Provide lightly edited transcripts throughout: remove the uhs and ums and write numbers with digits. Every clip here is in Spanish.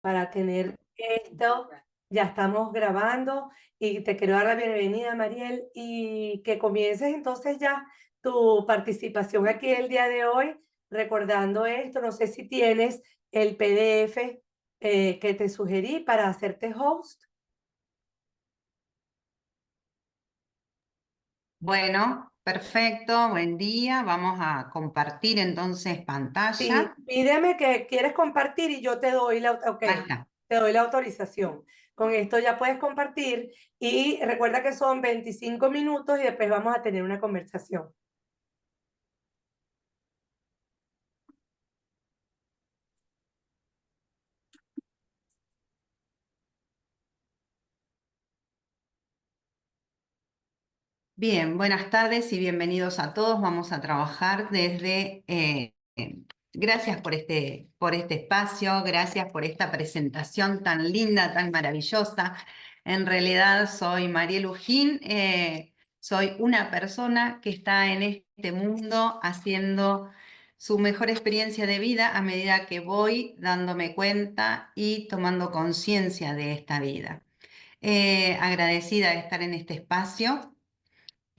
para tener esto. Ya estamos grabando y te quiero dar la bienvenida, Mariel, y que comiences entonces ya tu participación aquí el día de hoy, recordando esto. No sé si tienes el PDF que te sugerí para hacerte host. Bueno, perfecto, buen día. Vamos a compartir entonces Sí, pantalla. pídeme que quieres compartir y yo te doy ok, Ahí está. te doy la autorización. Con esto ya puedes compartir y recuerda que son 25 minutos y después vamos a tener una conversación. Bien, buenas tardes y bienvenidos a todos. Vamos a trabajar desde... gracias por este espacio, gracias por esta presentación tan linda, tan maravillosa. En realidad soy Mariel Ujín, soy una persona que está en este mundo haciendo su mejor experiencia de vida a medida que voy dándome cuenta y tomando conciencia de esta vida. Agradecida de estar en este espacio.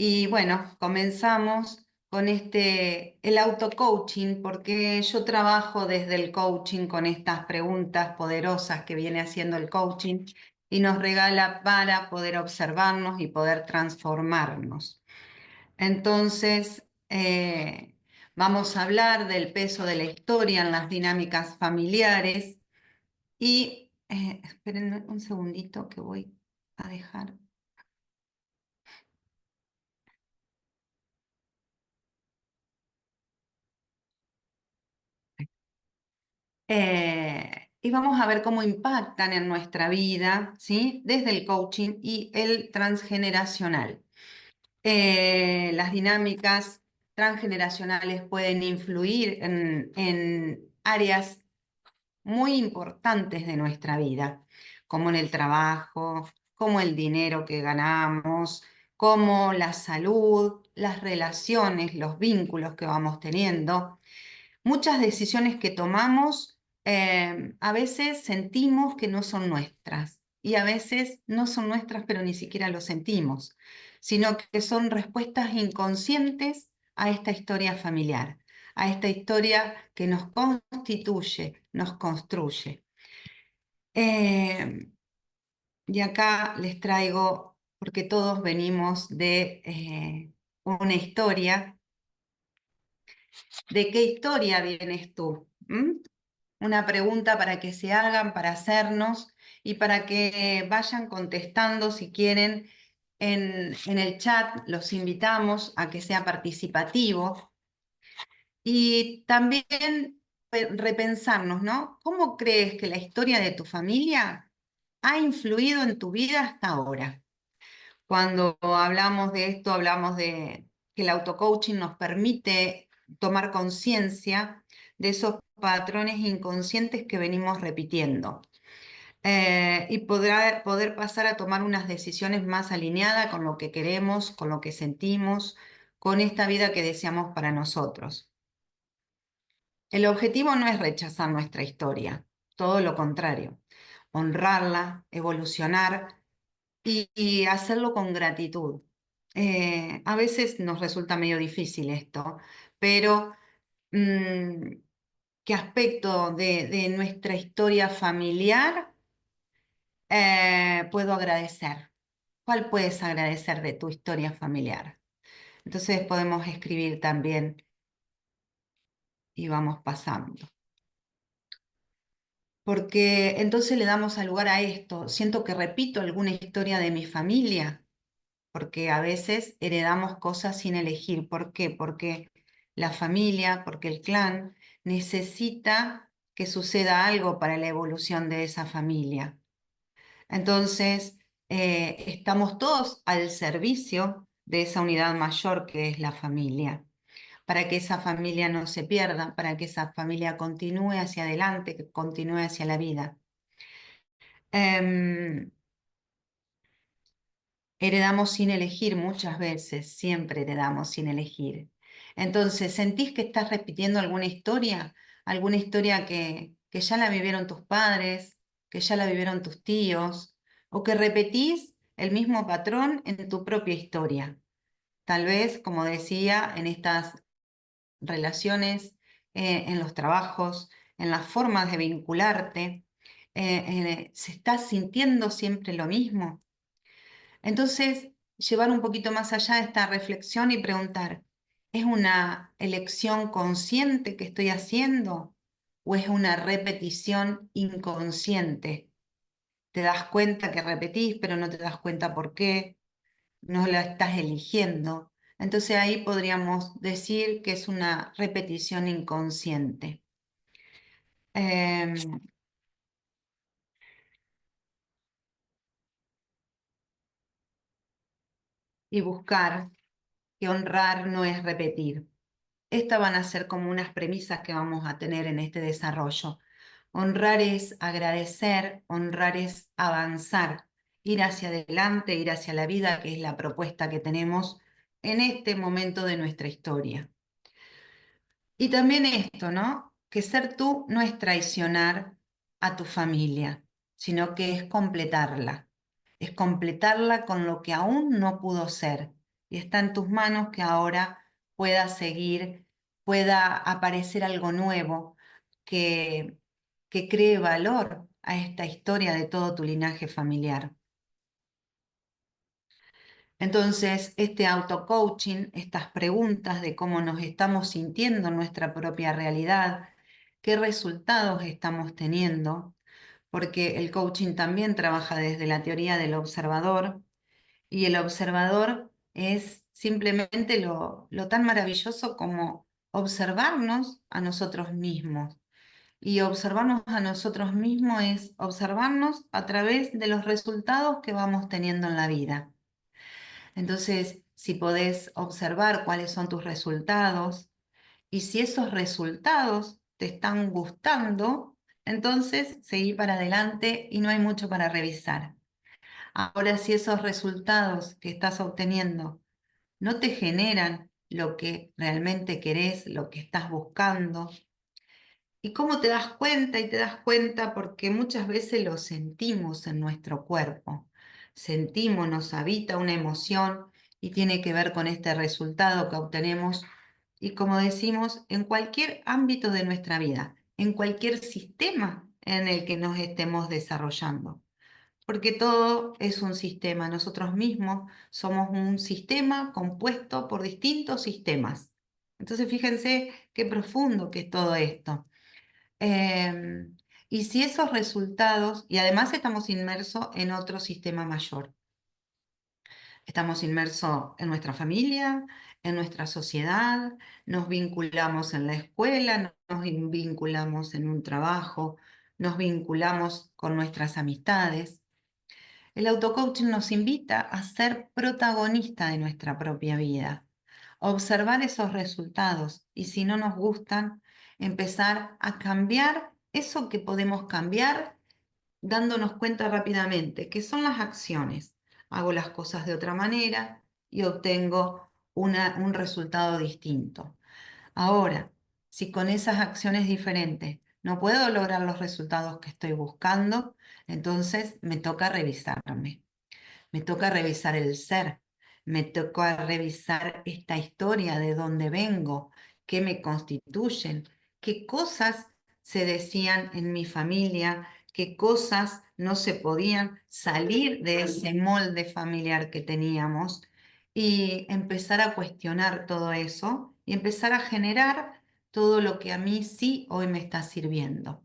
Y bueno, comenzamos con el auto-coaching, porque yo trabajo desde el coaching con estas preguntas poderosas que viene haciendo el coaching y nos regala para poder observarnos y poder transformarnos. Entonces, vamos a hablar del peso de la historia en las dinámicas familiares y, esperen un segundito que voy a dejar. Y vamos a ver cómo impactan en nuestra vida, ¿sí? Desde el coaching y el transgeneracional. Las dinámicas transgeneracionales pueden influir en áreas muy importantes de nuestra vida, como en el trabajo, como el dinero que ganamos, como la salud, las relaciones, los vínculos que vamos teniendo. Muchas decisiones que tomamos a veces sentimos que no son nuestras y a veces no son nuestras pero ni siquiera lo sentimos, sino que son respuestas inconscientes a esta historia familiar, a esta historia que nos constituye, nos construye. Eh, y acá les traigo, porque todos venimos de una historia. ¿De qué historia vienes tú? Una pregunta para que se hagan, para hacernos y para que vayan contestando si quieren en el chat. Los invitamos a que sea participativo y también repensarnos, ¿no? ¿Cómo crees que la historia de tu familia ha influido en tu vida hasta ahora? Cuando hablamos de esto, hablamos de que el auto-coaching nos permite tomar conciencia de esos patrones inconscientes que venimos repitiendo y poder pasar a tomar unas decisiones más alineadas con lo que queremos, con lo que sentimos, con esta vida que deseamos para nosotros. El objetivo no es rechazar nuestra historia, todo lo contrario, honrarla, evolucionar y hacerlo con gratitud. A veces nos resulta medio difícil esto, pero ¿qué aspecto de nuestra historia familiar puedo agradecer? ¿Cuál puedes agradecer de tu historia familiar? Entonces podemos escribir también y vamos pasando. Porque entonces le damos al lugar a esto. Siento que repito alguna historia de mi familia, porque a veces heredamos cosas sin elegir. ¿Por qué? Porque la familia, porque el clan necesita que suceda algo para la evolución de esa familia. Entonces, estamos todos al servicio de esa unidad mayor que es la familia, para que esa familia no se pierda, para que esa familia continúe hacia adelante, que continúe hacia la vida. Em, Heredamos sin elegir muchas veces, siempre heredamos sin elegir. Entonces, ¿sentís que estás repitiendo alguna historia? ¿Alguna historia que ya la vivieron tus padres? que ya la vivieron tus tíos, o que repetís el mismo patrón en tu propia historia. Tal vez, como decía, en estas relaciones, en los trabajos, en las formas de vincularte, se está sintiendo siempre lo mismo. Entonces, llevar un poquito más allá esta reflexión y preguntar, ¿es una elección consciente que estoy haciendo o es una repetición inconsciente? Te das cuenta que repetís, pero no te das cuenta por qué, no la estás eligiendo. Entonces ahí podríamos decir que es una repetición inconsciente. Em, y buscar que honrar no es repetir. Estas van a ser como unas premisas que vamos a tener en este desarrollo. Honrar es agradecer, honrar es avanzar, ir hacia adelante, ir hacia la vida, que es la propuesta que tenemos en este momento de nuestra historia. Y también esto, ¿no? Que ser tú no es traicionar a tu familia, sino que es completarla. Es completarla con lo que aún no pudo ser. Y está en tus manos que ahora pueda seguir, pueda aparecer algo nuevo que, que cree valor a esta historia de todo tu linaje familiar. Entonces, este auto-coaching, estas preguntas de cómo nos estamos sintiendo en nuestra propia realidad, qué resultados estamos teniendo, porque el coaching también trabaja desde la teoría del observador y el observador es simplemente lo tan maravilloso como observarnos a nosotros mismos. Y observarnos a nosotros mismos es observarnos a través de los resultados que vamos teniendo en la vida. Entonces, si podés observar cuáles son tus resultados y si esos resultados te están gustando, entonces seguí para adelante y no hay mucho para revisar. Ahora, si esos resultados que estás obteniendo no te generan lo que realmente querés, lo que estás buscando, ¿y cómo te das cuenta? Y te das cuenta porque muchas veces lo sentimos en nuestro cuerpo. Sentimos, nos habita una emoción y tiene que ver con este resultado que obtenemos. Y como decimos, en cualquier ámbito de nuestra vida, en cualquier sistema en el que nos estemos desarrollando. Porque todo es un sistema. Nosotros mismos somos un sistema compuesto por distintos sistemas. Entonces, fíjense qué profundo que es todo esto. Em, y si esos resultados, y además estamos inmersos en otro sistema mayor, estamos inmersos en nuestra familia, en nuestra sociedad, nos vinculamos en la escuela, nos vinculamos en un trabajo, nos vinculamos con nuestras amistades. El autocoaching nos invita a ser protagonista de nuestra propia vida, observar esos resultados y si no nos gustan, empezar a cambiar eso que podemos cambiar dándonos cuenta rápidamente que son las acciones. Hago las cosas de otra manera y obtengo un resultado distinto. Ahora, si con esas acciones diferentes no puedo lograr los resultados que estoy buscando, entonces me toca revisarme. Me toca revisar el ser, me toca revisar esta historia de dónde vengo, qué me constituyen, qué cosas se decían en mi familia, qué cosas no se podían salir de ese molde familiar que teníamos y empezar a cuestionar todo eso y empezar a generar todo lo que a mí sí hoy me está sirviendo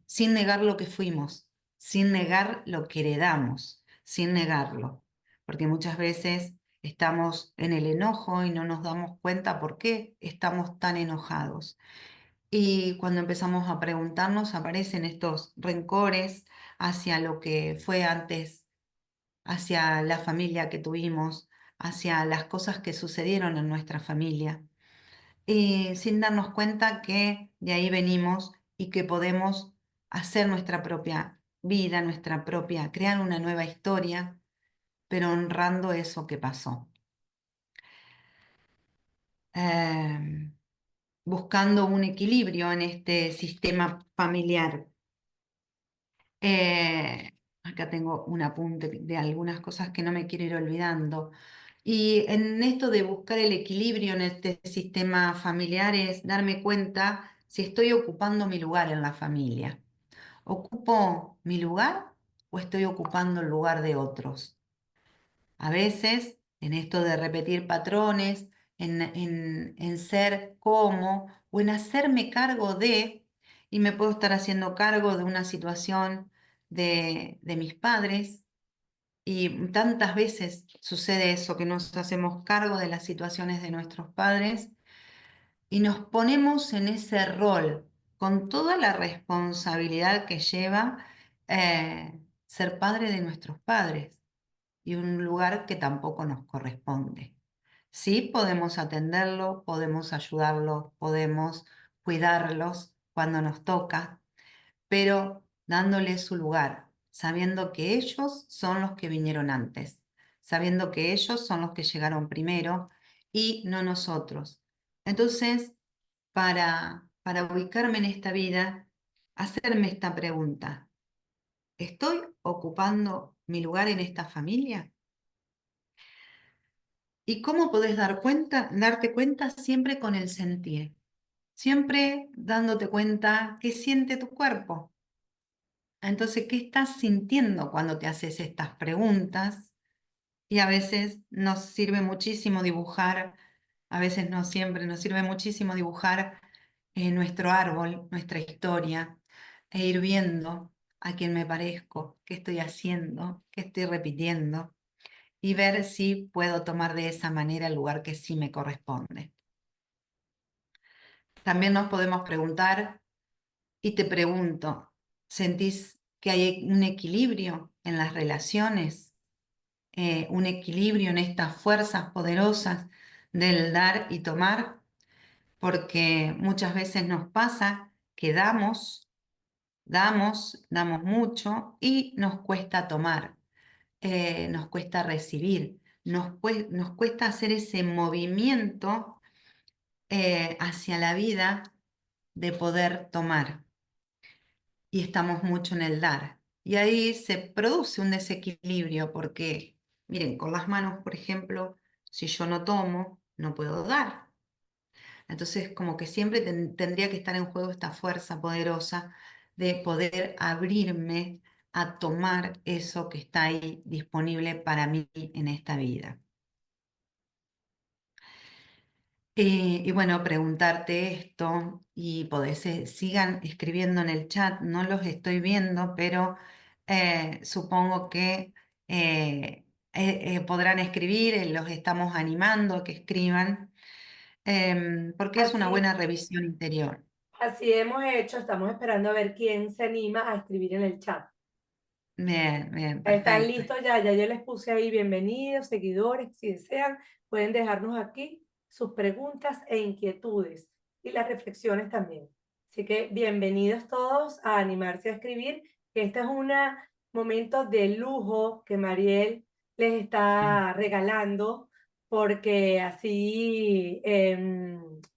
sin negar lo que fuimos, sin negar lo que heredamos, sin negarlo, porque muchas veces estamos en el enojo y no nos damos cuenta por qué estamos tan enojados. Y cuando empezamos a preguntarnos, aparecen estos rencores hacia lo que fue antes, hacia la familia que tuvimos, hacia las cosas que sucedieron en nuestra familia y sin darnos cuenta que de ahí venimos y que podemos hacer nuestra propia vida, nuestra propia, crear una nueva historia, pero honrando eso que pasó. Em, buscando un equilibrio en este sistema familiar. Acá tengo un apunte de algunas cosas que no me quiero ir olvidando. Y en esto de buscar el equilibrio en este sistema familiar es darme cuenta si estoy ocupando mi lugar en la familia. ¿Ocupo mi lugar o estoy ocupando el lugar de otros? A veces, en esto de repetir patrones, en ser como o en hacerme cargo de, y me puedo estar haciendo cargo de una situación de mis padres, y tantas veces sucede eso, que nos hacemos cargo de las situaciones de nuestros padres y nos ponemos en ese rol con toda la responsabilidad que lleva ser padre de nuestros padres y un lugar que tampoco nos corresponde. Sí, podemos atenderlo, podemos ayudarlos, podemos cuidarlos cuando nos toca, pero dándoles su lugar, sabiendo que ellos son los que vinieron antes, sabiendo que ellos son los que llegaron primero y no nosotros. Entonces, para ubicarme en esta vida, hacerme esta pregunta: ¿estoy ocupando mi lugar en esta familia? ¿Y cómo podés darte cuenta? Siempre con el sentir, siempre dándote cuenta qué siente tu cuerpo. Entonces, ¿qué estás sintiendo cuando te haces estas preguntas? Y a veces nos sirve muchísimo dibujar, a veces no siempre, nos sirve muchísimo dibujar nuestro árbol, nuestra historia, e ir viendo a quién me parezco, qué estoy haciendo, qué estoy repitiendo, y ver si puedo tomar de esa manera el lugar que sí me corresponde. También nos podemos preguntar, y te pregunto, ¿sentís que hay un equilibrio en las relaciones? Un equilibrio en estas fuerzas poderosas del dar y tomar, porque muchas veces nos pasa que damos mucho y nos cuesta tomar, nos cuesta recibir, nos cuesta hacer ese movimiento hacia la vida de poder tomar, y estamos mucho en el dar. Y ahí se produce un desequilibrio porque, miren, con las manos, por ejemplo, si yo no tomo, no puedo dar. Entonces, como que siempre tendría que estar en juego esta fuerza poderosa de poder abrirme a tomar eso que está ahí disponible para mí en esta vida. Y bueno, preguntarte esto, y podés, sigan escribiendo en el chat, no los estoy viendo, pero supongo que podrán escribir, los estamos animando a que escriban, porque es una Así, buena revisión interior. así hemos hecho, estamos esperando a ver quién se anima a escribir en el chat. Bien, bien, Están perfecto. listos ya, ya yo les puse ahí bienvenidos, seguidores, si desean, pueden dejarnos aquí sus preguntas e inquietudes y las reflexiones también. Así que bienvenidos todos a animarse a escribir, que este es un momento de lujo que Mariel les está regalando, porque así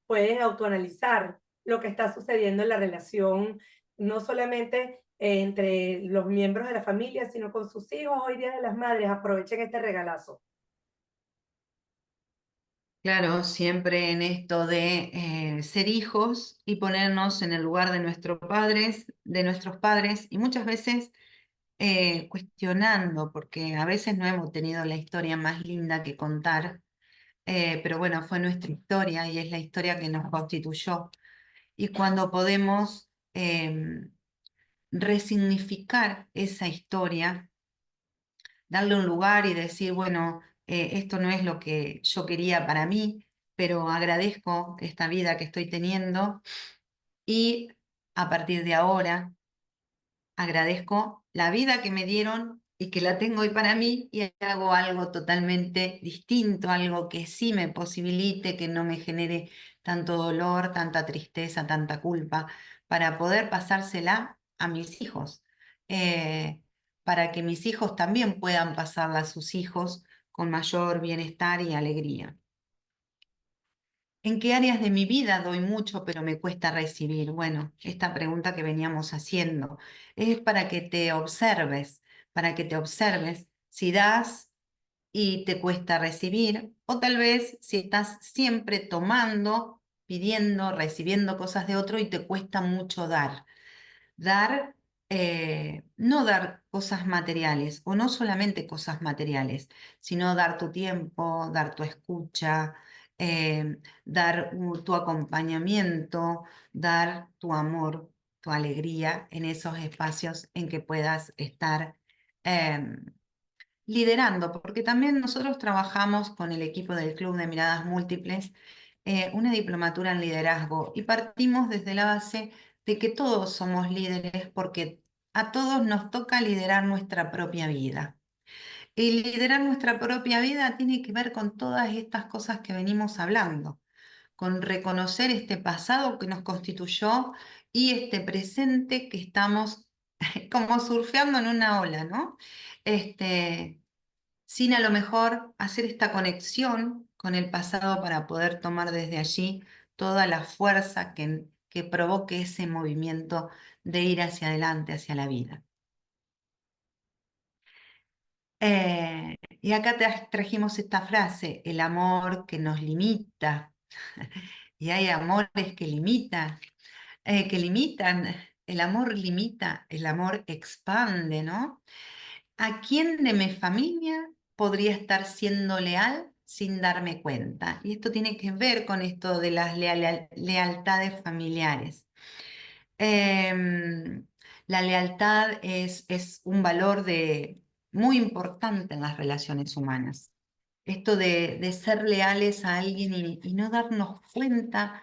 pueden autoanalizar lo que está sucediendo en la relación, no solamente entre los miembros de la familia, sino con sus hijos. Hoy Día de las Madres, aprovechen este regalazo. Claro, siempre en esto de ser hijos y ponernos en el lugar de nuestros padres, y muchas veces cuestionando, porque a veces no hemos tenido la historia más linda que contar, pero bueno, fue nuestra historia y es la historia que nos constituyó. Y cuando podemos resignificar esa historia, darle un lugar y decir, bueno, esto no es lo que yo quería para mí, pero agradezco esta vida que estoy teniendo, y a partir de ahora agradezco la vida que me dieron y que la tengo hoy para mí, y hago algo totalmente distinto, algo que sí me posibilite, que no me genere tanto dolor, tanta tristeza, tanta culpa, para poder pasársela a mis hijos, eh, para que mis hijos también puedan pasarla a sus hijos con mayor bienestar y alegría. ¿En qué áreas de mi vida doy mucho pero me cuesta recibir? Bueno, esta pregunta que veníamos haciendo es para que te observes si das y te cuesta recibir, o tal vez si estás siempre tomando, pidiendo, recibiendo cosas de otro y te cuesta mucho dar. Dar, no dar cosas materiales, o no solamente cosas materiales, sino dar tu tiempo, dar tu escucha, dar tu acompañamiento, dar tu amor, tu alegría en esos espacios en que puedas estar liderando, porque también nosotros trabajamos con el equipo del Club de Miradas Múltiples, una diplomatura en liderazgo, y partimos desde la base de que todos somos líderes porque a todos nos toca liderar nuestra propia vida. Y liderar nuestra propia vida tiene que ver con todas estas cosas que venimos hablando, con reconocer este pasado que nos constituyó y este presente que estamos como surfeando en una ola, ¿no? Sin a lo mejor hacer esta conexión con el pasado para poder tomar desde allí toda la fuerza que provoque ese movimiento de ir hacia adelante, hacia la vida. Y acá trajimos esta frase, el amor que nos limita, y hay amores que limitan, el amor limita, el amor expande, ¿no? ¿A quién de mi familia podría estar siendo leal sin darme cuenta? Y esto tiene que ver con esto de las lealtades familiares. Em, la lealtad es un valor muy importante en las relaciones humanas. Esto de ser leales a alguien y no darnos cuenta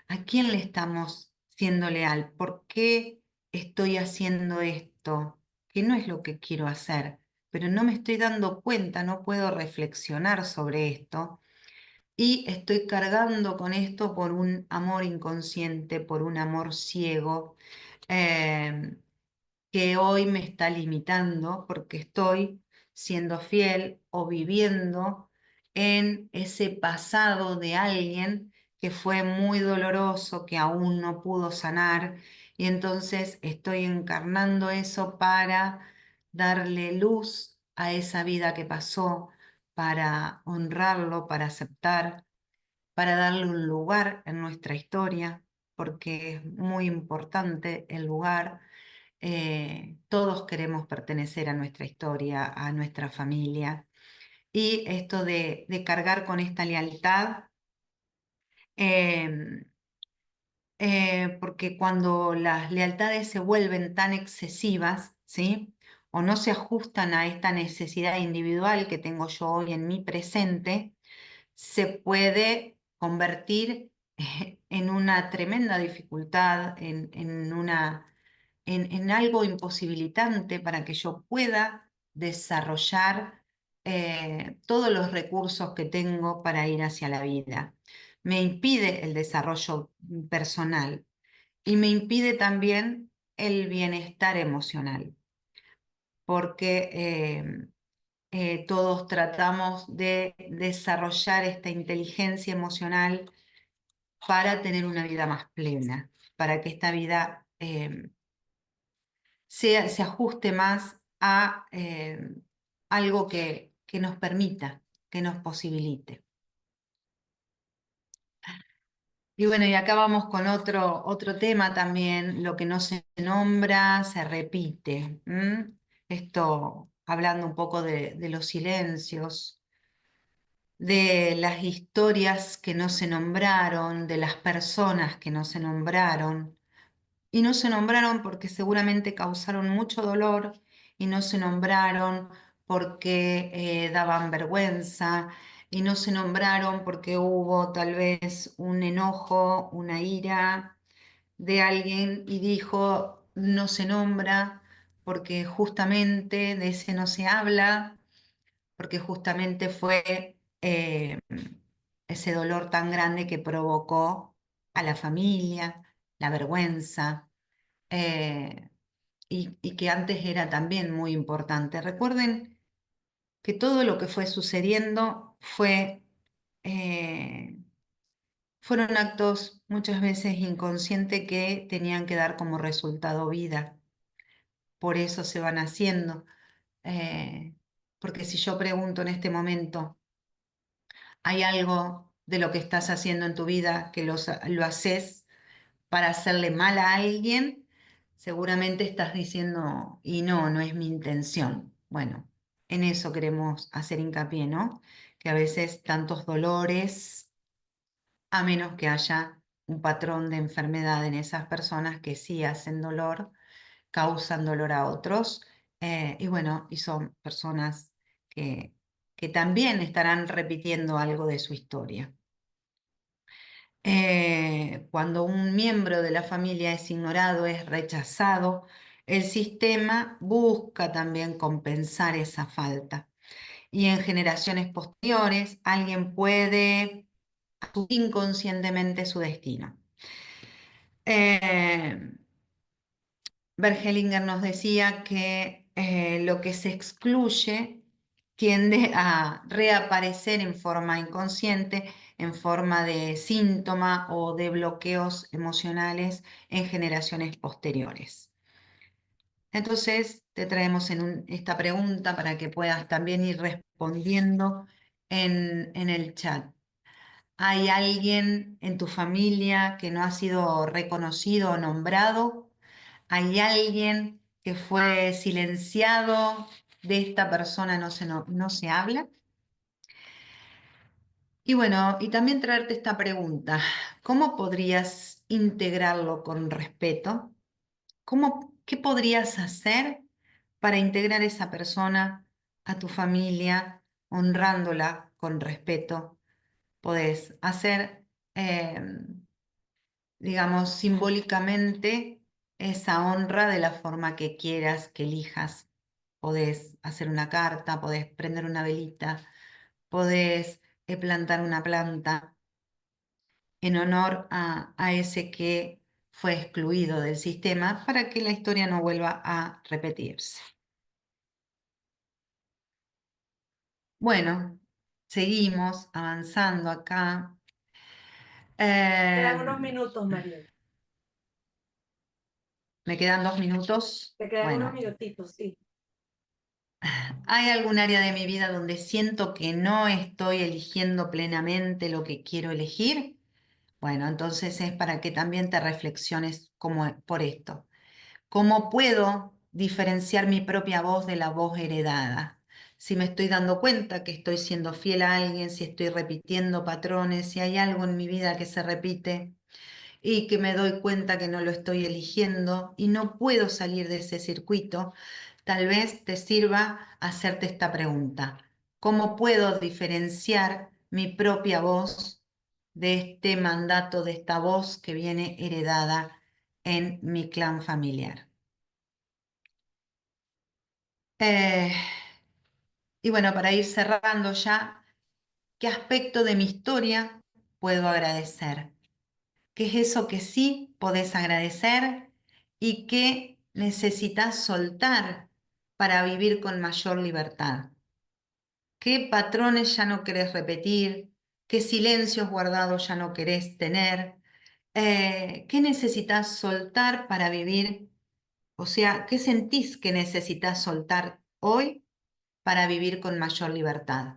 a quién le estamos siendo leal, por qué estoy haciendo esto, que no es lo que quiero hacer, pero no me estoy dando cuenta, no puedo reflexionar sobre esto y estoy cargando con esto por un amor inconsciente, por un amor ciego, eh, que hoy me está limitando porque estoy siendo fiel o viviendo en ese pasado de alguien que fue muy doloroso, que aún no pudo sanar, y entonces estoy encarnando eso para darle luz a esa vida que pasó, para honrarlo, para aceptar, para darle un lugar en nuestra historia, porque es muy importante el lugar. Todos queremos pertenecer a nuestra historia, a nuestra familia. Y esto de cargar con esta lealtad, eh, porque cuando las lealtades se vuelven tan excesivas, ¿sí? O no se ajustan a esta necesidad individual que tengo yo hoy en mi presente, se puede convertir en una tremenda dificultad, en algo imposibilitante para que yo pueda desarrollar todos los recursos que tengo para ir hacia la vida. Me impide el desarrollo personal y me impide también el bienestar emocional, porque todos tratamos de desarrollar esta inteligencia emocional para tener una vida más plena, para que esta vida se ajuste más a algo que nos permita, que nos posibilite. Y bueno, y acá vamos con otro tema también, lo que no se nombra se repite. Esto hablando un poco de los silencios, de las historias que no se nombraron, de las personas que no se nombraron. Y no se nombraron porque seguramente causaron mucho dolor y no se nombraron porque daban vergüenza y no se nombraron porque hubo tal vez un enojo, una ira de alguien y dijo no se nombra porque justamente de ese no se habla, porque justamente fue ese dolor tan grande que provocó a la familia, la vergüenza, eh, y que antes era también muy importante. Recuerden que todo lo que fue sucediendo fue fueron actos muchas veces inconscientes que tenían que dar como resultado vida. Por eso se van haciendo. Porque si yo pregunto en este momento, ¿hay algo de lo que estás haciendo en tu vida que lo haces para hacerle mal a alguien? Seguramente estás diciendo, y no, no es mi intención. Bueno, en eso queremos hacer hincapié, ¿no? Que a veces tantos dolores, a menos que haya un patrón de enfermedad en esas personas que sí hacen dolor, causan dolor a otros, y bueno, y son personas que, que también estarán repitiendo algo de su historia. Cuando un miembro de la familia es ignorado, es rechazado, el sistema busca también compensar esa falta. Y en generaciones posteriores, alguien puede asumir inconscientemente su destino. Eh, Bert Hellinger nos decía que lo que se excluye tiende a reaparecer en forma inconsciente, en forma de síntoma o de bloqueos emocionales en generaciones posteriores. Entonces, te traemos esta pregunta para que puedas también ir respondiendo en el chat. ¿Hay alguien en tu familia que no ha sido reconocido o nombrado? ¿Hay alguien que fue silenciado? De esta persona no se habla. Y bueno, y también traerte esta pregunta, ¿cómo podrías integrarlo con respeto? ¿Qué podrías hacer para integrar esa persona a tu familia, honrándola con respeto? Podés hacer, digamos, simbólicamente esa honra de la forma que quieras, que elijas. Podés hacer una carta, podés prender una velita, podés plantar una planta en honor a ese que fue excluido del sistema para que la historia no vuelva a repetirse. Bueno, seguimos avanzando acá. Quedan unos Eh, minutos, Mariel. Me quedan 2 minutos. Te quedan unos Bueno, minutitos, sí. ¿hay algún área de mi vida donde siento que no estoy eligiendo plenamente lo que quiero elegir? Bueno, entonces es para que también te reflexiones por esto. ¿Cómo puedo diferenciar mi propia voz de la voz heredada? Si me estoy dando cuenta que estoy siendo fiel a alguien, si estoy repitiendo patrones, si hay algo en mi vida que se repite y que me doy cuenta que no lo estoy eligiendo y no puedo salir de ese circuito, tal vez te sirva hacerte esta pregunta. ¿Cómo puedo diferenciar mi propia voz de este mandato, de esta voz que viene heredada en mi clan familiar? Eh, y bueno, para ir cerrando ya, ¿qué aspecto de mi historia puedo agradecer? ¿Qué es eso que sí podés agradecer y qué necesitas soltar para vivir con mayor libertad? ¿Qué patrones ya no querés repetir? ¿Qué silencios guardados ya no querés tener? ¿Qué necesitas soltar para vivir? O sea, ¿qué sentís que necesitas soltar hoy para vivir con mayor libertad?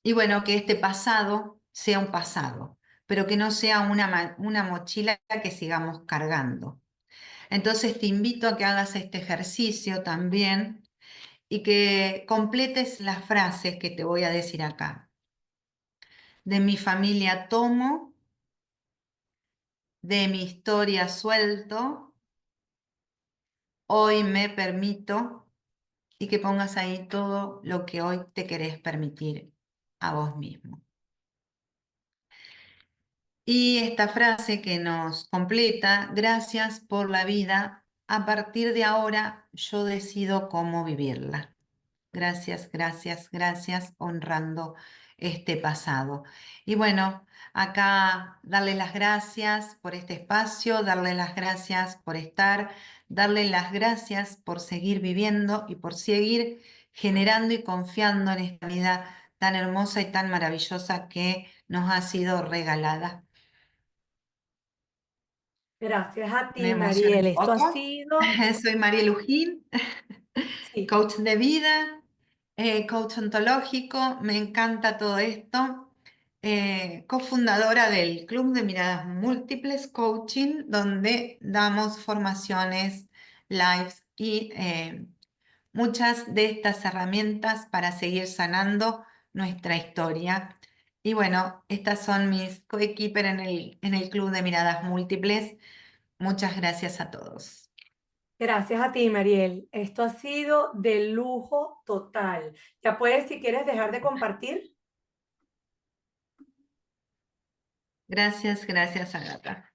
Y bueno, que este pasado sea un pasado, pero que no sea una mochila que sigamos cargando. Entonces te invito a que hagas este ejercicio también y que completes las frases que te voy a decir acá. De mi familia tomo, de mi historia suelto, hoy me permito, y que pongas ahí todo lo que hoy te querés permitir a vos mismo. Y esta frase que nos completa, gracias por la vida, a partir de ahora yo decido cómo vivirla. Gracias, gracias, gracias, honrando este pasado. Y bueno, acá darle las gracias por este espacio, darle las gracias por estar, darle las gracias por seguir viviendo y por seguir generando y confiando en esta vida tan hermosa y tan maravillosa que nos ha sido regalada. Gracias a Me ti, emociona Mariel. un Esto ha poco. sido, Soy Mariel Ujín, sí, coach de vida, coach ontológico, me encanta todo esto. Cofundadora del Club de Miradas Múltiples Coaching, donde damos formaciones, lives y muchas de estas herramientas para seguir sanando nuestra historia. Y bueno, estas son mis coequiper en el Club de Miradas Múltiples. Muchas gracias a todos. gracias a ti, Mariel. Esto ha sido de lujo total. Ya puedes, si quieres, dejar de compartir. Gracias, gracias, Agatha.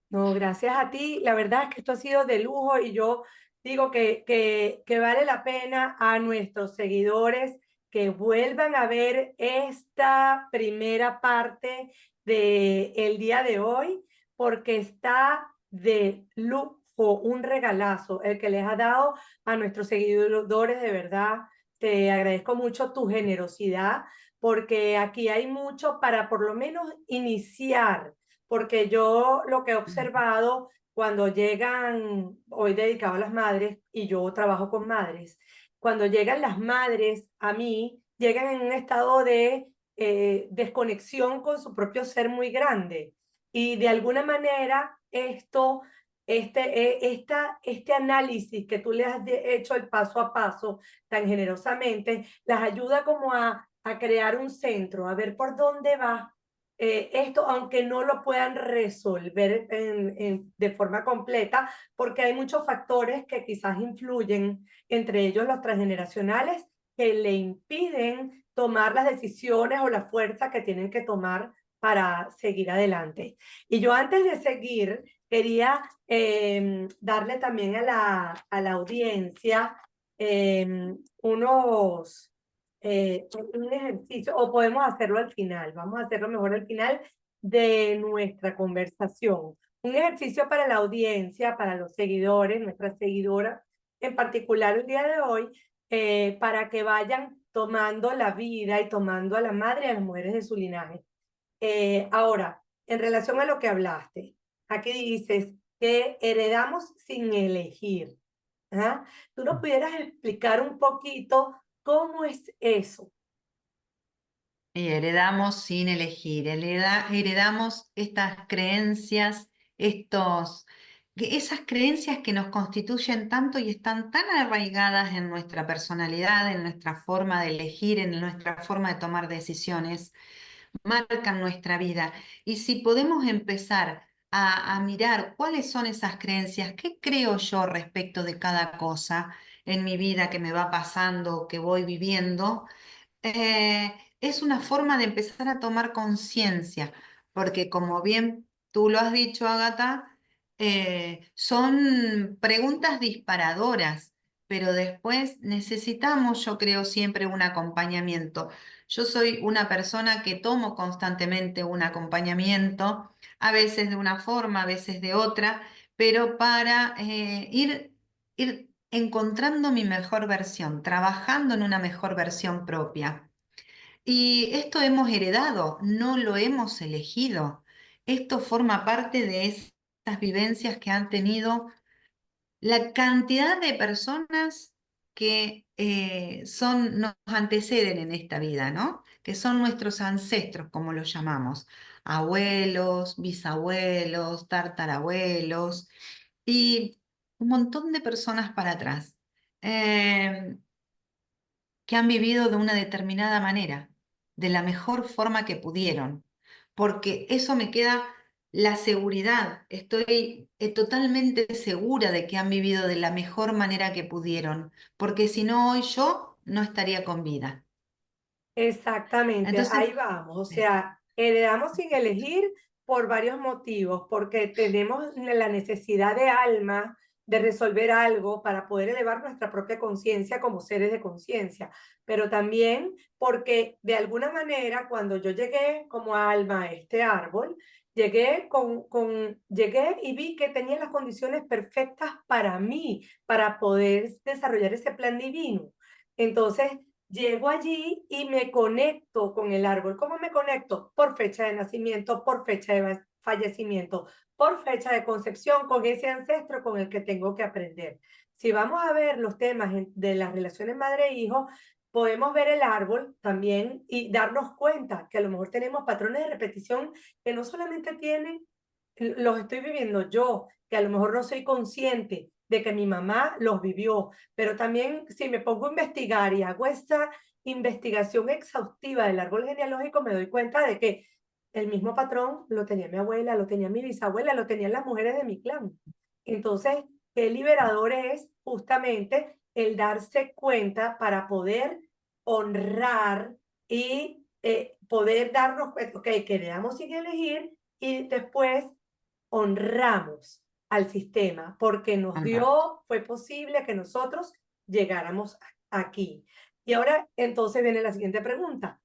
No, gracias a ti. La verdad es que esto ha sido de lujo y yo digo que vale la pena a nuestros seguidores que vuelvan a ver esta primera parte del día de hoy porque está de lujo, un regalazo el que les ha dado a nuestros seguidores, de verdad. Te agradezco mucho tu generosidad porque aquí hay mucho para por lo menos iniciar porque yo lo que he observado cuando llegan, hoy dedicado a las madres, y yo trabajo con madres, cuando llegan las madres a mí, llegan en un estado de desconexión con su propio ser muy grande. Y de alguna manera este análisis que tú le has hecho el paso a paso tan generosamente, las ayuda como a crear un centro, a ver por dónde va esto, aunque no lo puedan resolver de forma completa, porque hay muchos factores que quizás influyen, entre ellos los transgeneracionales, que le impiden tomar las decisiones o la fuerza que tienen que tomar para seguir adelante. Y yo antes de seguir, quería darle también a la audiencia unos un ejercicio, o podemos hacerlo al final, vamos a hacerlo mejor al final de nuestra conversación. Un ejercicio para la audiencia, para los seguidores, nuestras seguidoras, en particular el día de hoy, para que vayan tomando la vida y tomando a la madre y a las mujeres de su linaje. Ahora, en relación a lo que hablaste, aquí dices que heredamos sin elegir. ¿Ah? ¿Tú nos pudieras explicar un poquito cómo es eso? Y heredamos sin elegir, heredamos estas creencias, esas creencias que nos constituyen tanto y están tan arraigadas en nuestra personalidad, en nuestra forma de elegir, en nuestra forma de tomar decisiones, marcan nuestra vida. Y si podemos empezar a mirar cuáles son esas creencias, qué creo yo respecto de cada cosa en mi vida que me va pasando, que voy viviendo, es una forma de empezar a tomar conciencia, porque como bien tú lo has dicho, Agatha, son preguntas disparadoras, pero después necesitamos, yo creo, siempre un acompañamiento. Yo soy una persona que tomo constantemente un acompañamiento, a veces de una forma, a veces de otra, pero para ir encontrando mi mejor versión, trabajando en una mejor versión propia. Y esto hemos heredado, no lo hemos elegido. Esto forma parte de estas vivencias que han tenido la cantidad de personas que nos anteceden en esta vida, ¿no? Que son nuestros ancestros, como los llamamos, abuelos, bisabuelos, tartarabuelos y un montón de personas para atrás. Eh, que han vivido de una determinada manera, de la mejor forma que pudieron, porque eso me queda la seguridad, estoy totalmente segura de que han vivido de la mejor manera que pudieron, porque si no hoy yo no estaría con vida. Exactamente, Entonces, ahí vamos. O sea, heredamos sin elegir por varios motivos, porque tenemos la necesidad de alma de resolver algo para poder elevar nuestra propia conciencia como seres de conciencia, pero también porque de alguna manera cuando yo llegué como alma a este árbol, llegué y vi que tenía las condiciones perfectas para mí, para poder desarrollar ese plan divino. Entonces, llego allí y me conecto con el árbol. ¿Cómo me conecto? Por fecha de nacimiento, por fecha de fallecimiento, por fecha de concepción, con ese ancestro con el que tengo que aprender. Si vamos a ver los temas de las relaciones madre-hijo, podemos ver el árbol también y darnos cuenta que a lo mejor tenemos patrones de repetición que no solamente tienen, los estoy viviendo yo, que a lo mejor no soy consciente de que mi mamá los vivió, pero también si me pongo a investigar y hago esta investigación exhaustiva del árbol genealógico, me doy cuenta de que el mismo patrón lo tenía mi abuela, lo tenía mi bisabuela, lo tenían las mujeres de mi clan. Entonces, qué liberador es justamente el darse cuenta para poder honrar y poder darnos cuenta, ok, quedamos sin elegir y después honramos al sistema porque nos Honrar. dio, fue posible que nosotros llegáramos aquí. Y ahora entonces viene la siguiente pregunta.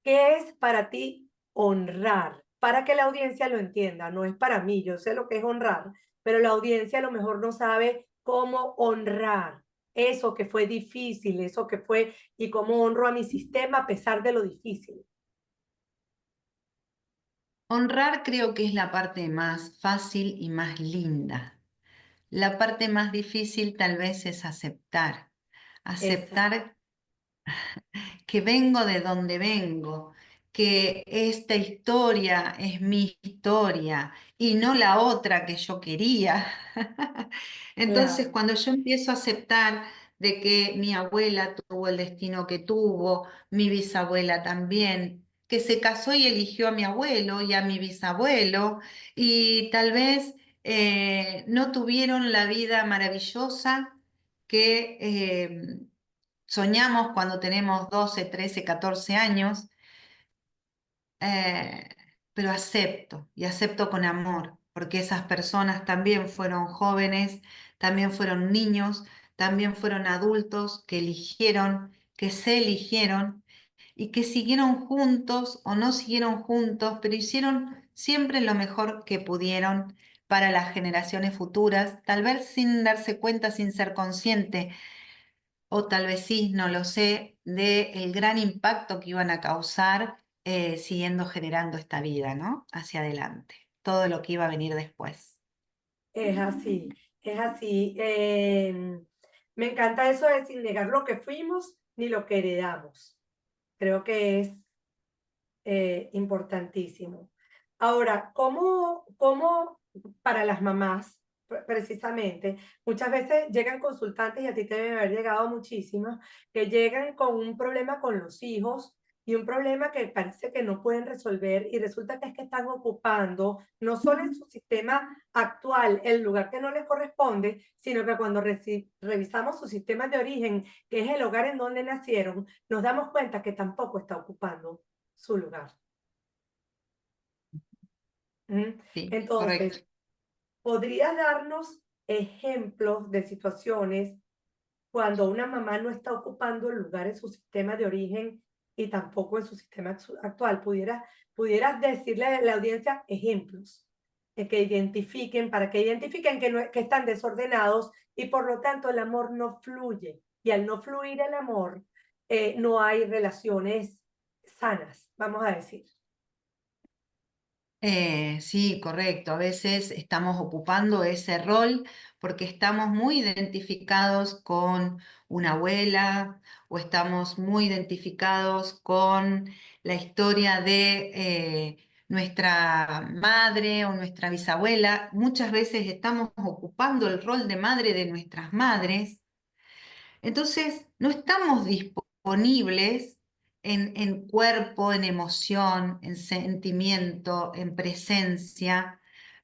¿Qué es para ti honrar? Para que la audiencia lo entienda, no es para mí, yo sé lo que es honrar, pero la audiencia a lo mejor no sabe cómo honrar eso que fue difícil, eso que fue y cómo honro a mi sistema a pesar de lo difícil. Honrar creo que es la parte más fácil y más linda. La parte más difícil tal vez es aceptar. Esa, Aceptar que vengo de donde vengo, que esta historia es mi historia y no la otra que yo quería. Entonces, claro. cuando yo empiezo a aceptar de que mi abuela tuvo el destino que tuvo, mi bisabuela también, que se casó y eligió a mi abuelo y a mi bisabuelo, y tal vez no tuvieron la vida maravillosa que soñamos cuando tenemos 12, 13, 14 años, eh, pero acepto y acepto con amor, porque esas personas también fueron jóvenes, también fueron niños, también fueron adultos que eligieron, que se eligieron y que siguieron juntos o no siguieron juntos, pero hicieron siempre lo mejor que pudieron para las generaciones futuras, tal vez sin darse cuenta, sin ser consciente o tal vez sí, no lo sé, de el gran impacto que iban a causar siguiendo generando esta vida, ¿no? Hacia adelante, todo lo que iba a venir después. Es así, es así. Me encanta eso de sin negar lo que fuimos ni lo que heredamos. Creo que es importantísimo. Ahora, ¿cómo para las mamás, precisamente, muchas veces llegan consultantes y a ti te debe haber llegado muchísimas, que llegan con un problema con los hijos y un problema que parece que no pueden resolver y resulta que es que están ocupando no solo en su sistema actual el lugar que no les corresponde, sino que cuando revisamos su sistema de origen, que es el hogar en donde nacieron, nos damos cuenta que tampoco está ocupando su lugar. ¿Mm? Sí, correcto. Entonces, ¿podrías darnos ejemplos de situaciones cuando una mamá no está ocupando el lugar en su sistema de origen y tampoco en su sistema actual? ¿Pudieras decirle a la audiencia ejemplos que identifiquen, para que identifiquen que, que están desordenados y por lo tanto el amor no fluye? Y al no fluir el amor, no hay relaciones sanas, vamos a decir. Sí, correcto. A veces estamos ocupando ese rol porque estamos muy identificados con una abuela o estamos muy identificados con la historia de nuestra madre o nuestra bisabuela. Muchas veces estamos ocupando el rol de madre de nuestras madres, entonces, no estamos disponibles en cuerpo, en emoción, en sentimiento, en presencia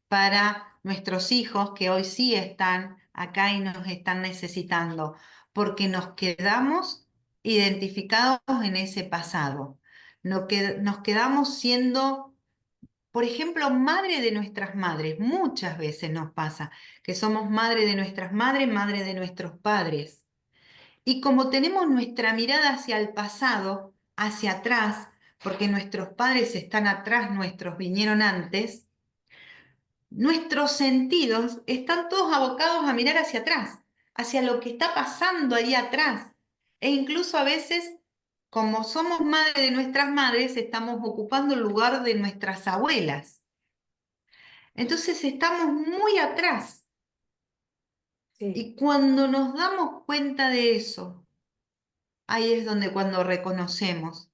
para nuestros hijos que hoy sí están acá y nos están necesitando, porque nos quedamos identificados en ese pasado. Nos quedamos siendo, por ejemplo, madre de nuestras madres. Muchas veces nos pasa que somos madre de nuestras madres, madre de nuestros padres. Y como tenemos nuestra mirada hacia el pasado, hacia atrás, porque nuestros padres están atrás, nuestros vinieron antes, nuestros sentidos están todos abocados a mirar hacia atrás, hacia lo que está pasando ahí atrás. E incluso a veces, como somos madres de nuestras madres, estamos ocupando el lugar de nuestras abuelas. Entonces estamos muy atrás. Sí, Y cuando nos damos cuenta de eso, ahí es donde cuando reconocemos,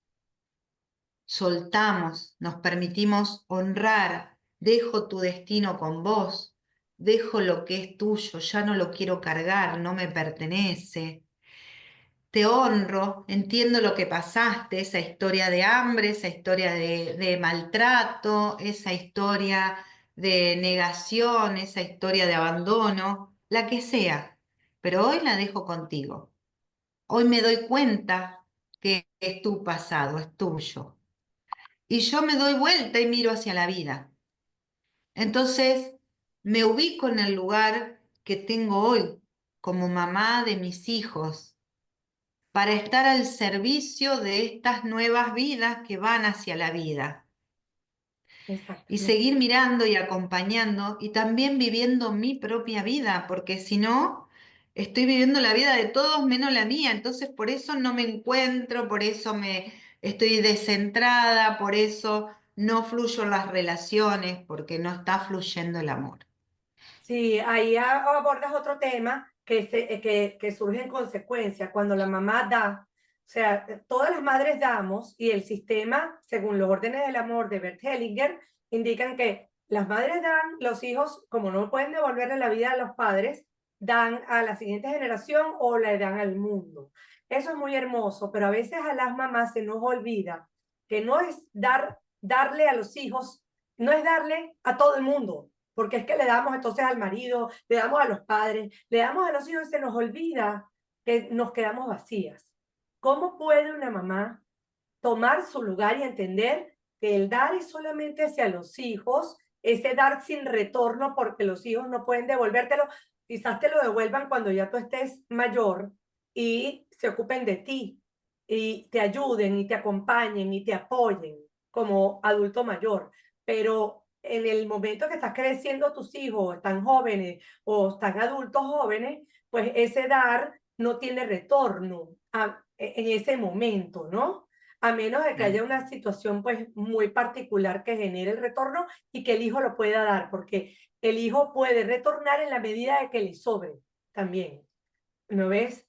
soltamos, nos permitimos honrar, dejo tu destino con vos, dejo lo que es tuyo, ya no lo quiero cargar, no me pertenece. Te honro, entiendo lo que pasaste, esa historia de hambre, esa historia de maltrato, esa historia de negación, esa historia de abandono, la que sea, pero hoy la dejo contigo. Hoy me doy cuenta que es tu pasado, es tuyo. Y yo me doy vuelta y miro hacia la vida. Entonces, me ubico en el lugar que tengo hoy como mamá de mis hijos para estar al servicio de estas nuevas vidas que van hacia la vida y exactamente. seguir mirando y acompañando y también viviendo mi propia vida, porque si no, estoy viviendo la vida de todos menos la mía, entonces por eso no me encuentro, por eso me estoy descentrada, por eso no fluyo en las relaciones, porque no está fluyendo el amor. Sí, ahí abordas otro tema que surge en consecuencia cuando la mamá da, o sea, todas las madres damos y el sistema, según los órdenes del amor de Bert Hellinger, indican que las madres dan, los hijos, como no pueden devolverle la vida a los padres, dan a la siguiente generación o le dan al mundo. Eso es muy hermoso, pero a veces a las mamás se nos olvida que no es darle a los hijos, no es darle a todo el mundo, porque es que le damos entonces al marido, le damos a los padres, le damos a los hijos y se nos olvida que nos quedamos vacías. ¿Cómo puede una mamá tomar su lugar y entender que el dar es solamente hacia los hijos, ese dar sin retorno porque los hijos no pueden devolvértelo, quizás te lo devuelvan cuando ya tú estés mayor y se ocupen de ti y te ayuden y te acompañen y te apoyen como adulto mayor, pero en el momento que estás creciendo tus hijos, están jóvenes o están adultos jóvenes, pues ese dar no tiene retorno en ese momento, ¿no? A menos de que haya una situación pues muy particular que genere el retorno y que el hijo lo pueda dar, porque el hijo puede retornar en la medida de que le sobre también, ¿no ves?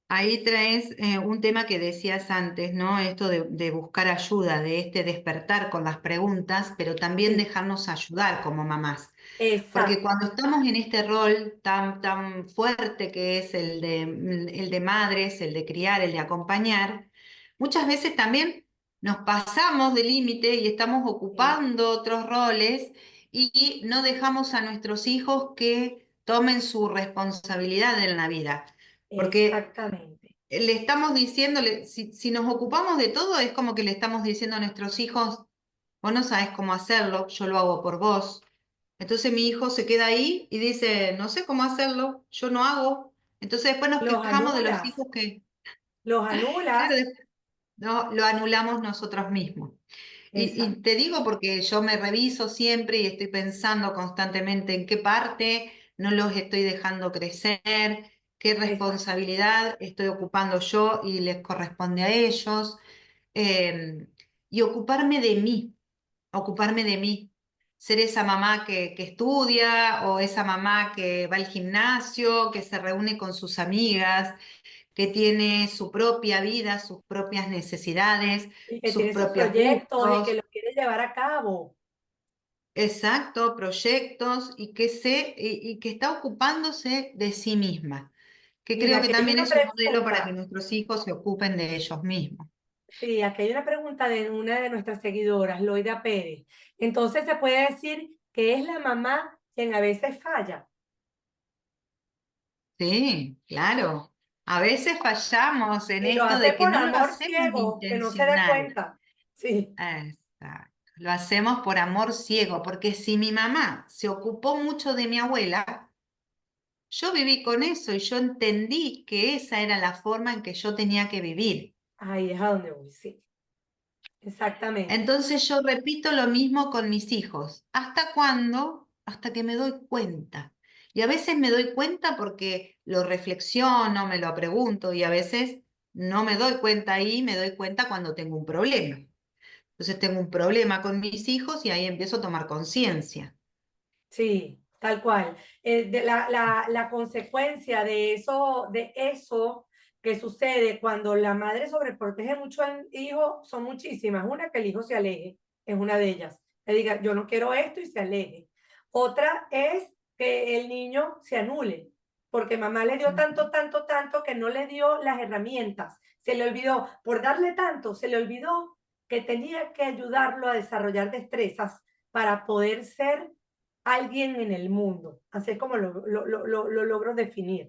Ahí traes un tema que decías antes, ¿no? Esto de buscar ayuda, de este despertar con las preguntas, pero también Sí, dejarnos ayudar como mamás. Porque exacto, cuando estamos en este rol tan fuerte que es el de madres, el de criar, el de acompañar, muchas veces también nos pasamos de límite y estamos sí, ocupando otros roles y no dejamos a nuestros hijos que tomen su responsabilidad en la vida. Porque exactamente. le estamos diciéndole, si nos ocupamos de todo, es como que le estamos diciendo a nuestros hijos, vos no sabes cómo hacerlo, yo lo hago por vos. Entonces mi hijo se queda ahí y dice, no sé cómo hacerlo, yo no hago. Entonces después nos Los quejamos de los anulas, hijos que, los claro, anulas, no, lo anulamos nosotros mismos. Y exacto, te digo porque yo me reviso siempre y estoy pensando constantemente en qué parte no los estoy dejando crecer, qué exacto. responsabilidad estoy ocupando yo y les corresponde a ellos, eh, y ocuparme de mí, ser esa mamá que estudia o esa mamá que va al gimnasio, que se reúne con sus amigas, que tiene su propia vida, sus propias necesidades, Y que sus tiene sus propios proyectos y que gustos. los quiere llevar a cabo. Exacto, proyectos y que está ocupándose de sí misma, que Mira, creo que aquí hay también una es un modelo para que pregunta. nuestros hijos se ocupen de ellos mismos. Sí, aquí hay una pregunta de una de nuestras seguidoras, Loida Pérez. Entonces se puede decir que es la mamá quien a veces falla. Sí, claro. A veces fallamos en Y lo esto hace de que por no lo amor hacemos ciego, que no se da intencional. cuenta. Sí. Exacto. Lo hacemos por amor ciego, porque si mi mamá se ocupó mucho de mi abuela, yo viví con eso y yo entendí que esa era la forma en que yo tenía que vivir. Ahí es a donde voy, sí. Exactamente. Entonces yo repito lo mismo con mis hijos. ¿Hasta cuándo? Hasta que me doy cuenta Y a veces me doy cuenta porque lo reflexiono, me lo pregunto, y a veces no me doy cuenta ahí, me doy cuenta cuando tengo un problema. Entonces tengo un problema con mis hijos y ahí empiezo a tomar conciencia. Sí, tal cual. La consecuencia de eso que sucede cuando la madre sobreprotege mucho al hijo son muchísimas. Una, que el hijo se aleje, es una de ellas. Le diga, yo no quiero esto y se aleje. Otra es que el niño se anule, porque mamá le dio tanto, tanto, tanto que no le dio las herramientas. Se le olvidó, por darle tanto, se le olvidó que tenía que ayudarlo a desarrollar destrezas para poder ser alguien en el mundo. Así es como lo logro definir.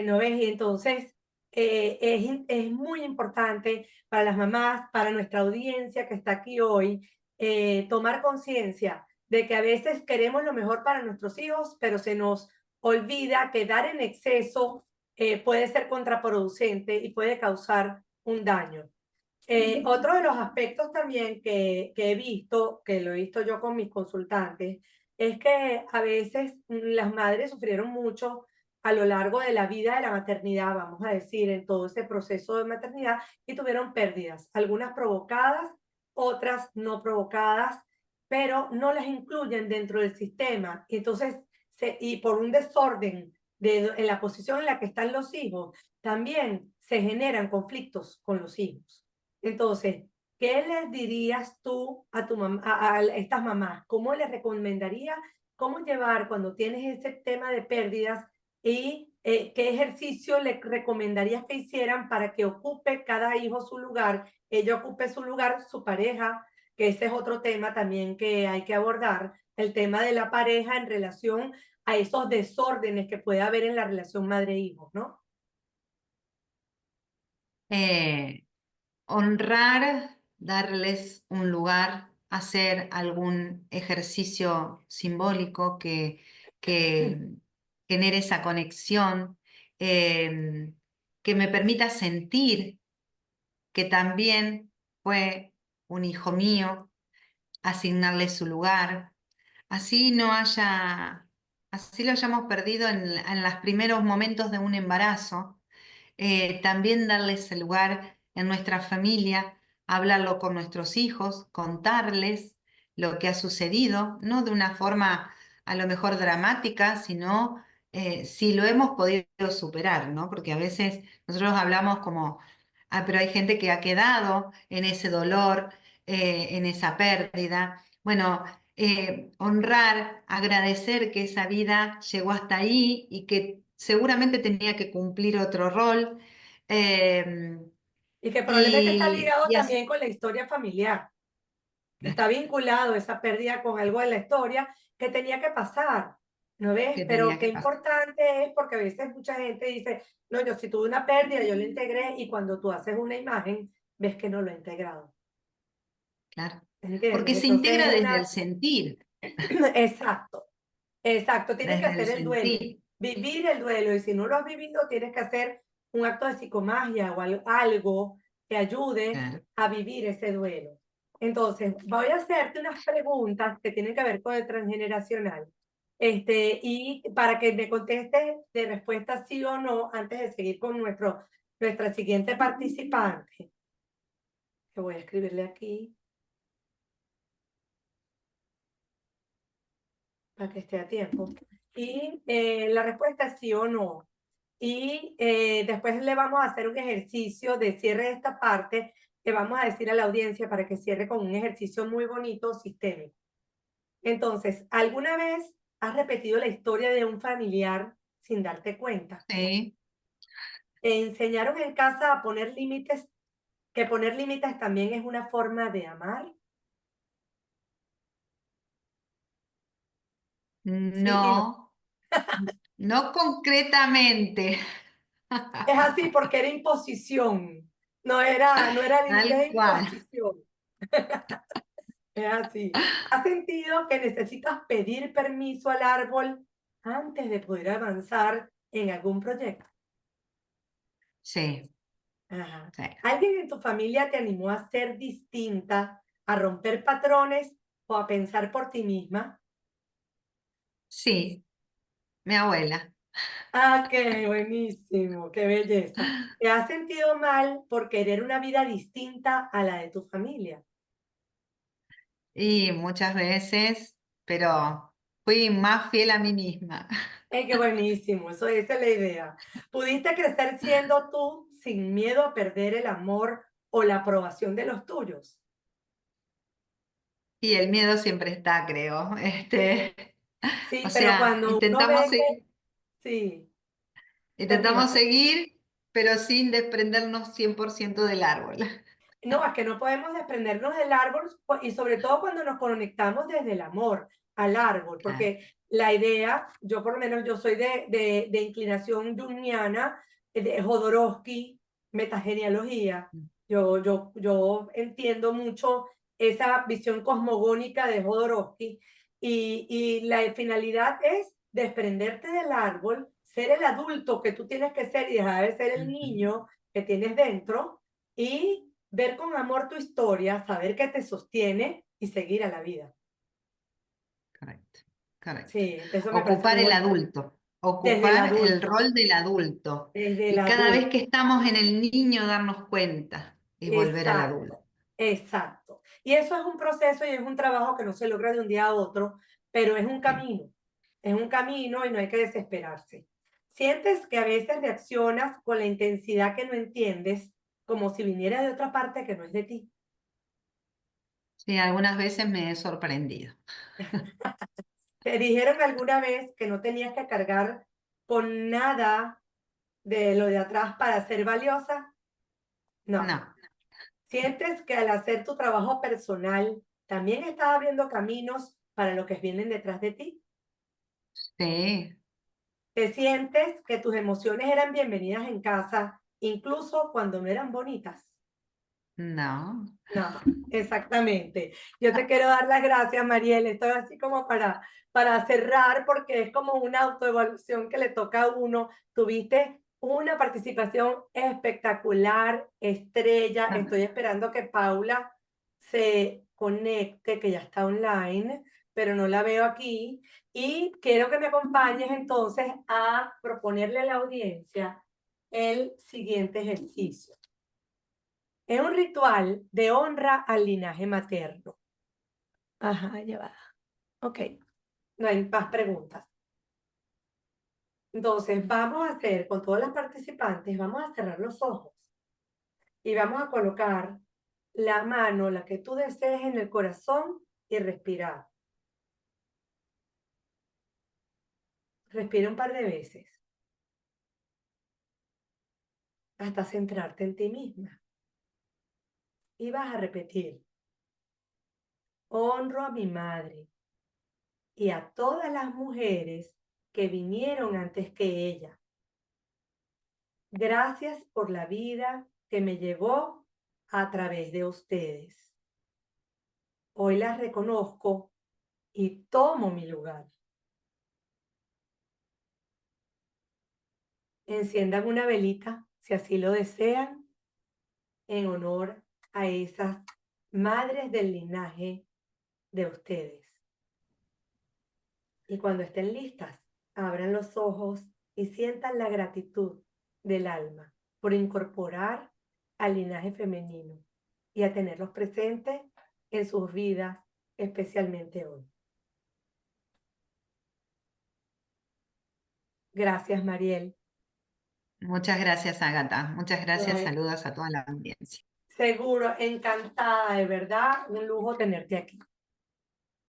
¿No ves? Y entonces es muy importante para las mamás, para nuestra audiencia que está aquí hoy, tomar conciencia de que a veces queremos lo mejor para nuestros hijos, pero se nos olvida que dar en exceso puede ser contraproducente y puede causar un daño. Otro de los aspectos también que he visto, que lo he visto yo con mis consultantes, es que a veces las madres sufrieron mucho a lo largo de la vida de la maternidad, vamos a decir, en todo ese proceso de maternidad, y tuvieron pérdidas, algunas provocadas, otras no provocadas, pero no las incluyen dentro del sistema. Entonces, y por un desorden en la posición en la que están los hijos, también se generan conflictos con los hijos. Entonces, ¿qué les dirías tú a a estas mamás? ¿Cómo les recomendarías cómo llevar cuando tienes ese tema de pérdidas y qué ejercicio les recomendarías que hicieran para que ocupe cada hijo su lugar, ella ocupe su lugar, su pareja, que ese es otro tema también que hay que abordar, el tema de la pareja en relación a esos desórdenes que puede haber en la relación madre-hijo, ¿no? Eh, Honrar, darles un lugar, hacer algún ejercicio simbólico que genere esa conexión, eh, que me permita sentir que también fue un hijo mío, asignarle su lugar, así no haya, así lo hayamos perdido en los primeros momentos de un embarazo, también darles el lugar en nuestra familia, hablarlo con nuestros hijos, contarles lo que ha sucedido, no de una forma a lo mejor dramática, sino si lo hemos podido superar, ¿no? Porque a veces nosotros hablamos como, ah, pero hay gente que ha quedado en ese dolor, en esa pérdida. Bueno, honrar, agradecer que esa vida llegó hasta ahí y que seguramente tenía que cumplir otro rol. eh, Y que probablemente está y, ligado y así, también con la historia familiar. Está vinculado esa pérdida con algo de la historia que tenía que pasar, ¿no ves? que Pero tenía qué que pasar. importante es porque a veces mucha gente dice, no, yo si tuve una pérdida, yo lo integré y cuando tú haces una imagen, ves que no lo he integrado, Claro. ¿entiendes? Porque se Entonces es integra desde el una... sentir, Exacto, exacto, tienes que desde el hacer el duelo, sentir. vivir el duelo y si no lo has vivido, tienes que hacer un acto de psicomagia o algo que ayude Claro. a vivir ese duelo. Entonces, voy a hacerte unas preguntas que tienen que ver con el transgeneracional. Y para que me contestes de respuesta sí o no, antes de seguir con nuestra siguiente participante, que voy a escribirle aquí para que esté a tiempo. Y la respuesta es sí o no. Y después le vamos a hacer un ejercicio de cierre de esta parte. Le vamos a decir a la audiencia para que cierre con un ejercicio muy bonito, sistémico. Entonces, ¿alguna vez has repetido la historia de un familiar sin darte cuenta? Sí. ¿Te enseñaron en casa a poner límites? Que poner límites también es una forma de amar. Sí y no. No, no concretamente. Es así porque era imposición. No era límite, Tal es cual. imposición. Es así. ¿Has sentido que necesitas pedir permiso al árbol antes de poder avanzar en algún proyecto? Sí, Ajá. sí, ¿Alguien en tu familia te animó a ser distinta, a romper patrones o a pensar por ti misma? sí. mi abuela. Ah, qué buenísimo, qué belleza. ¿Te has sentido mal por querer una vida distinta a la de tu familia? Y muchas veces, pero fui más fiel a mí misma. Qué buenísimo, esa es la idea. ¿Pudiste crecer siendo tú sin miedo a perder el amor o la aprobación de los tuyos? Y el miedo siempre está, creo. O Sí, pero sea, cuando uno ve que, sí, intentamos continúa. seguir, pero sin desprendernos 100% del árbol. No, es que no podemos desprendernos del árbol y sobre todo cuando nos conectamos desde el amor al árbol, Claro. porque la idea, yo por lo menos yo soy de inclinación junguiana, de Jodorowsky, metagenealogía. Yo entiendo mucho esa visión cosmogónica de Jodorowsky y la finalidad es desprenderte del árbol, ser el adulto que tú tienes que ser y dejar de ser el Ujú. niño que tienes dentro y ver con amor tu historia, saber que te sostiene y seguir a la vida. Correcto, correcto. Sí, eso me parece Ocupar muy el bonito. adulto, Desde el ocupar el adulto, rol del adulto. desde el Y cada vez adulto. que estamos en el niño, darnos cuenta y volver al adulto. Exacto, exacto. Y eso es un proceso y es un trabajo que no se logra de un día a otro, pero Sí. es un camino y no hay que desesperarse. ¿Sientes que a veces reaccionas con la intensidad que no entiendes, como si viniera de otra parte que no es de ti? Sí, algunas veces me he sorprendido. ¿Te dijeron alguna vez que no tenías que cargar con nada de lo de atrás para ser valiosa? No. No, ¿Sientes que al hacer tu trabajo personal también estás abriendo caminos para lo que vienen detrás de ti? sí, ¿Te sientes que tus emociones eran bienvenidas en casa, incluso cuando no eran bonitas? no. No, exactamente. Yo te quiero dar las gracias, Mariel. Esto es así como para cerrar, porque es como una autoevaluación que le toca a uno. Tuviste una participación espectacular, estrella. Estoy esperando que Paula se conecte, que ya está online, pero no la veo aquí. Y quiero que me acompañes entonces a proponerle a la audiencia el siguiente ejercicio. Es un ritual de honra al linaje materno. Ajá, ya va. Ok, no hay más preguntas. Entonces, vamos a hacer con todas las participantes, vamos a cerrar los ojos y vamos a colocar la mano, la que tú desees, en el corazón y respirar. Respira un par de veces hasta centrarte en ti misma. Y vas a repetir, honro a mi madre y a todas las mujeres que vinieron antes que ella. Gracias por la vida que me llegó a través de ustedes. Hoy las reconozco y tomo mi lugar. Enciendan una velita, si así lo desean, en honor a esas madres del linaje de ustedes. Y cuando estén listas, abran los ojos y sientan la gratitud del alma por incorporar al linaje femenino y a tenerlos presentes en sus vidas, especialmente hoy. Gracias, Mariel. Muchas gracias, Ágata. Muchas gracias. Ay, Saludos a toda la audiencia. seguro, encantada, de verdad, un lujo tenerte aquí.